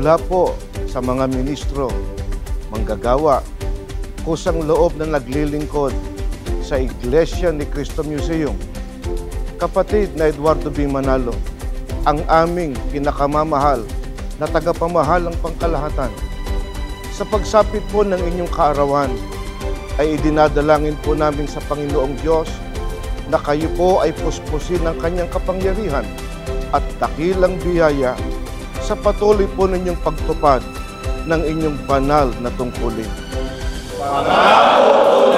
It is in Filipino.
mula po sa mga ministro, manggagawa, kusang loob na naglilingkod sa Iglesia ni Cristo Museum, kapatid na Eduardo B. Manalo, ang aming pinakamamahal na tagapamahalang pangkalahatan. Sa pagsapit po ng inyong kaarawan, ay idinadalangin po namin sa Panginoong Diyos na kayo po ay puspusin ng kanyang kapangyarihan at dakilang biyaya sa patuloy po ninyong pagtupad ng inyong banal na tungkulin. Pangako